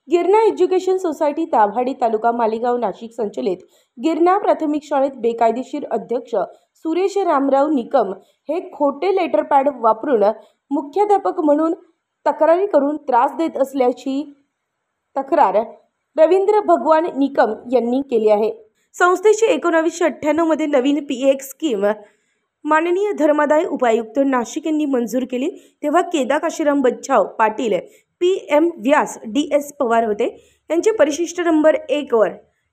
Girna education society Dabhadi तालुका मालेगाव नाशिक संचलित गिरणा प्राथमिक शाळेत बेकायदेशीर अध्यक्ष सुरेश रामराव निकम हे खोटे लेटर पॅड वापरून मुख्याध्यापक म्हणून तक्रारी करून त्रास देत असल्याची तक्रार रवींद्र भगवान निकम यांनी केली आहे। संस्थेची 1998 मध्ये नवीन PX स्कीम माननीय धर्मादाय उपायुक्त नाशिक यांनी मंजूर केली। तेव्हा केदा काशीराम बच्छाव पाटील PM व्यास DS पवार होते। यांचे परिशिष्ट नंबर 1 वर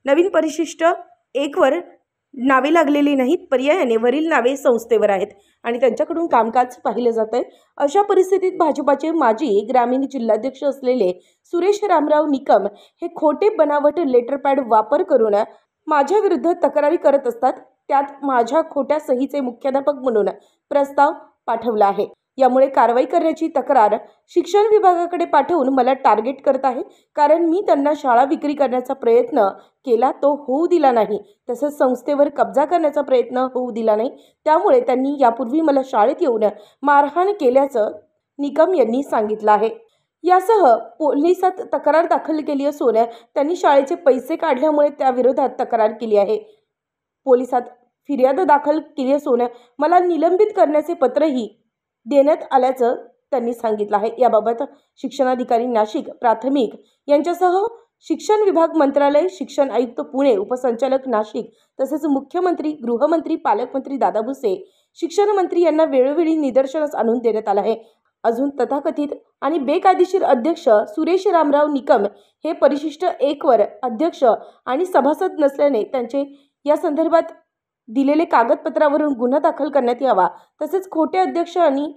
नवीन परिशिष्ट 1 वर नावे लागलेली नाहीत। पर्यायाने वरील नावे संस्थेवर आहेत आणि त्यांच्याकडून कामकाज पाहिलं जातंय। अशा परिस्थितीत भाजपाचे माजी ग्रामीण जिल्हाध्यक्ष असलेले सुरेश रामराव निकम हे खोटे बनावट लेटर पॅड वापर करून माझ्या विरुद्ध तक्रारी करत असतात। त्यात माझ्या खोट्या सहीचे मुख्याध्यापक म्हणून प्रस्ताव पाठवला आहे। यामुळे कारवाई करण्याची तक्रार शिक्षण विभागाकडे पाठवून मला टार्गेट करत आहे। कारण मी त्यांना शाळा विक्री करण्याचा प्रयत्न केला तो होऊ दिला नाही, तसंच संस्थेवर कब्जा करण्याचा प्रयत्न होऊ दिला नाही। त्यामुळे त्यांनी यापूर्वी मला शाळेत येऊन मारहाण केल्याचं निकम यांनी सांगितलं आहे। यासह पोलिसात तक्रार दाखल केली असून त्यांनी शाळेचे पैसे काढल्यामुळे त्याविरोधात तक्रार केली आहे। पोलिसात फिर्याद दाखल केली असून मला निलंबित करण्याचे पत्रही देण्यात आल्याचं त्यांनी सांगितलं आहे। याबाबत शिक्षणाधिकारी नाशिक प्राथमिक यांच्यासह शिक्षण विभाग मंत्रालय, शिक्षण आयुक्त पुणे, उपसंचालक नाशिक तसेच मुख्यमंत्री, गृहमंत्री, पालकमंत्री दादा भुसे, शिक्षण मंत्री यांना वेळोवेळी निदर्शनास आणून देण्यात आलं आहे। अजून तथाकथित आणि बेकायदेशीर अध्यक्ष सुरेश रामराव निकम हे परिशिष्ट 1 वर अध्यक्ष आणि सभासद नसल्याने त्यांचे या संदर्भात दिलेले कागदपत्रावरून गुन्हा दाखल करण्यात यावा। तसेच खोटे अध्यक्ष आणि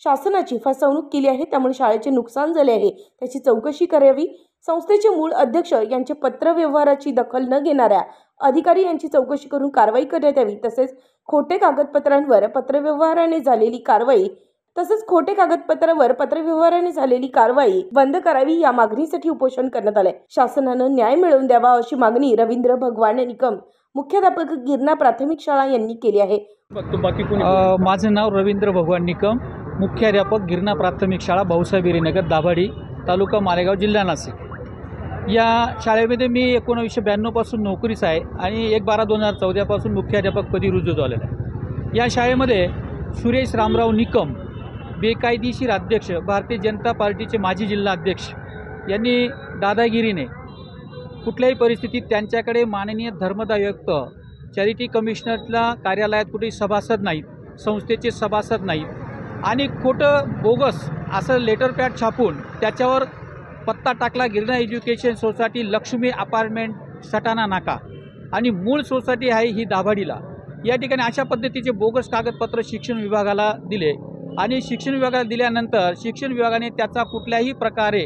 शासनाची फसवणूक केली आहे, त्यामुळे शाळेचे नुकसान झाले आहे, त्याची चौकशी करावी। संस्थेचे मूळ अध्यक्ष यांचे पत्रव्यवहाराची दखल न घेणाऱ्या अधिकारी यांची चौकशी करून कारवाई करण्यात यावी। तसेच खोटे कागदपत्रांवर पत्रव्यवहाराने झालेली कारवाई बंद करावी। या मागणीसाठी उपोषण करण्यात आले। शासनानं न्याय मिळवून द्यावा अशी मागणी रवींद्र भगवान निकम, मुख्याध्यापक गिरणा प्राथमिक शाळा यांनी केली आहे। माझं नाव रवींद्र भगवान निकम, मुख्याध्यापक गिरणा प्राथमिक शाळा भाऊसाहेब नगर दाभाडी तालुका मालेगाव जिल्हा नाशिक। या शाळेमध्ये मी 1992 पासून नोकरीस आहे आणि 1/12/2014 पासून मुख्याध्यापकपदी रुजू झालेला आहे। या शाळेमध्ये सुरेश रामराव निकम बेकायदेशीर अध्यक्ष, भारतीय जनता पार्टीचे माजी जिल्हा अध्यक्ष यांनी दादागिरीने कुठल्याही परिस्थितीत त्यांच्याकडे माननीय धर्मादाय आयुक्त, चॅरिटी कमिशनरला कार्यालयात कुठेही सभासद नाहीत, संस्थेचे सभासद नाहीत आणि खोटं बोगस असं लेटर पॅड छापून त्याच्यावर पत्ता टाकला Girna education society, Lakshmi apartment, Satana नाका आणि मूळ सोसायटी आहे ही दाभाडीला। या ठिकाणी अशा पद्धतीचे बोगस कागदपत्र शिक्षण विभागाला दिले आणि शिक्षण विभागाला दिल्यानंतर शिक्षण विभागाने त्याचा कुठल्याही प्रकारे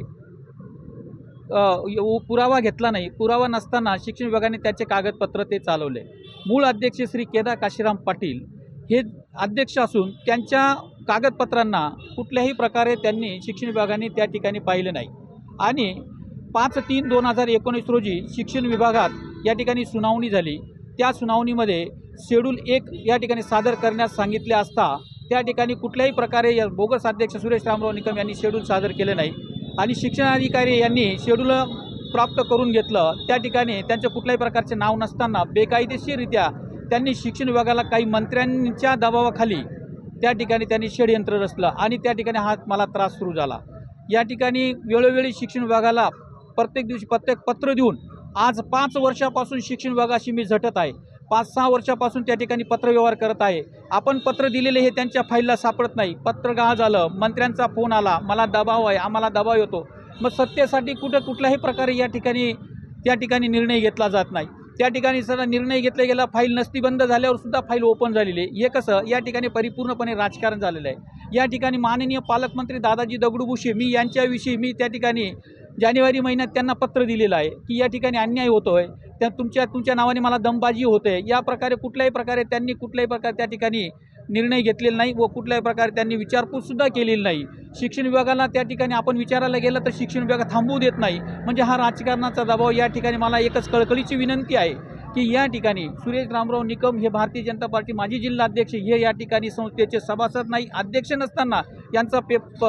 पुरावा घेतला नाही। पुरावा नसताना शिक्षण विभागाने त्याचे कागदपत्र ते चालवले। मूळ अध्यक्ष श्री केदा काशीराम पाटील हे अध्यक्ष असून त्यांच्या कागदपत्रांना कुठल्याही प्रकारे त्यांनी शिक्षण विभागाने त्या ठिकाणी पाहिलं नाही आणि 5/3/2019 रोजी शिक्षण विभागात या ठिकाणी सुनावणी झाली। त्या सुनावणीमध्ये शेड्यूल 1 या ठिकाणी सादर करण्यास सांगितले असता त्या ठिकाणी कुठल्याही प्रकारे बोगस अध्यक्ष सुरेश रामराव निकम यांनी शेड्यूल सादर केले नाही आणि शिक्षणाधिकारी यांनी शेड्यूल प्राप्त करून घेतलं। त्या ठिकाणी त्यांचं कुठल्याही प्रकारचे नाव नसताना बेकायदेशीररित्या त्यांनी शिक्षण विभागाला काही मंत्र्यांच्या दबावाखाली त्या ठिकाणी त्यांनी षडयंत्र रचलं आणि त्या ठिकाणी हा मला त्रास सुरू झाला। या ठिकाणी वेळोवेळी शिक्षण विभागाला प्रत्येक दिवशी प्रत्येक पत्र देऊन आज 5 वर्षापासून शिक्षण विभागाशी मी झटत आहे। 5-6 वर्षापासून त्या ठिकाणी पत्रव्यवहार करत आहे। आपण पत्र दिलेले हे त्यांच्या फाईलला सापडत नाही। पत्र गहाळ झालं, मंत्र्यांचा फोन आला, मला दबाव आहे, आम्हाला दबाव येतो। मग सत्तेसाठी कुठल्याही प्रकारे या ठिकाणी त्या ठिकाणी निर्णय घेतला जात नाही। त्या ठिकाणी सर निर्णय घेतला गेला, फाईल नसती बंद झाल्यावर सुद्धा फाईल ओपन झालेली आहे। हे कसं या ठिकाणी परिपूर्णपणे राजकारण झालेलं आहे। या ठिकाणी माननीय पालकमंत्री दादाजी दगडू भुसे मी यांच्याविषयी मी त्या ठिकाणी जानेवारी महिन्यात त्यांना पत्र दिलेलं आहे की या ठिकाणी अन्याय होतोय, त्या तुमच्या नावाने मला दमबाजी होते। या प्रकारे कुठल्याही प्रकारे त्यांनी त्या ठिकाणी निर्णय घेतलेला नाही व कुठल्याही प्रकारे त्यांनी विचारपूससुद्धा केलेली नाही। शिक्षण विभागाला त्या ठिकाणी आपण विचारायला गेलं तर शिक्षण विभाग थांबवू देत नाही। म्हणजे हा राजकारणाचा दबाव। या ठिकाणी मला एकच कळकळीची विनंती आहे की या ठिकाणी सुरेश रामराव निकम हे भारतीय जनता पार्टी माजी जिल्हाध्यक्ष हे या ठिकाणी संस्थेचे सभासद नाही, अध्यक्ष नसताना यांचा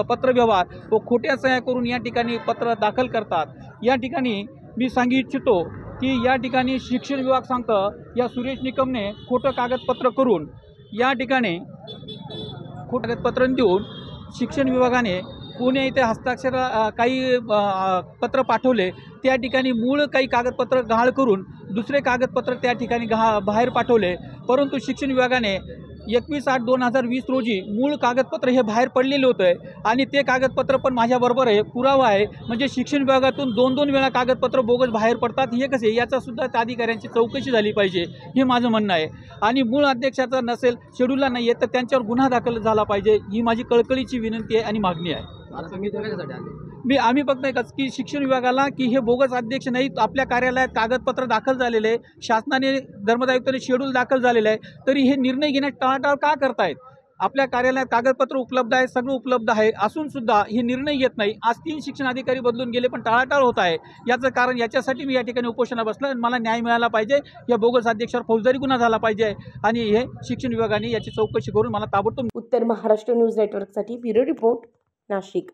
पत्रव्यवहार व खोट्या सह्या करून या ठिकाणी पत्र दाखल करतात। या ठिकाणी मी सांगू इच्छितो की या ठिकाणी शिक्षण विभाग सांगतं या सुरेश निकमने खोटं कागदपत्र करून या ठिकाणी खोटं कागदपत्र देऊन शिक्षण विभागाने पुणे इथे हस्ताक्षर काही पत्र पाठवले, त्या ठिकाणी मूळ काही कागदपत्र गहाळ करून दुसरे कागदपत्र त्या ठिकाणी बाहेर पाठवले। परंतु शिक्षण विभागाने 21/8/2020 रोजी मूळ कागदपत्र हे बाहेर पडलेले होते आणि ते कागदपत्र पण माझ्याबरोबर आहे, पुरावा आहे। म्हणजे शिक्षण विभागातून 2-2 वेळा कागदपत्र बोगस बाहेर पडतात, हे कसे? याचासुद्धा त्या अधिकाऱ्यांची चौकशी झाली पाहिजे, हे माझं म्हणणं आहे। आणि मूळ अध्यक्षाचा नसेल, शेड्यूलला नाही आहे, तर त्यांच्यावर गुन्हा दाखल झाला पाहिजे, ही माझी कळकळीची विनंती आहे आणि मागणी आहे। आम्ही फक्त एकच की शिक्षण विभागाला की हे बोगस अध्यक्ष नाही, आपल्या कार्यालयात कागदपत्र दाखल झालेले आहे, शासनाने धर्मदायुक्ताने शेड्यूल दाखल झालेलं आहे, तरी हे निर्णय घेण्यात टाळाटाळ का करतायत? आपल्या कार्यालयात कागदपत्र उपलब्ध आहे, सगळं उपलब्ध आहे असून सुद्धा हे निर्णय घेत नाही। आज 3 शिक्षण अधिकारी बदलून गेले पण टाळाटाळ होत आहे। याचं कारण याच्यासाठी मी या ठिकाणी उपोषणाला बसलो आणि मला न्याय मिळाला पाहिजे, या बोगस अध्यक्षावर फौजदारी गुन्हा झाला पाहिजे आणि हे शिक्षण विभागाने याची चौकशी करून मला ताबडतोब उत्तर महाराष्ट्र न्यूज नेटवर्कसाठी ब्युरो रिपोर्ट, नाशिक।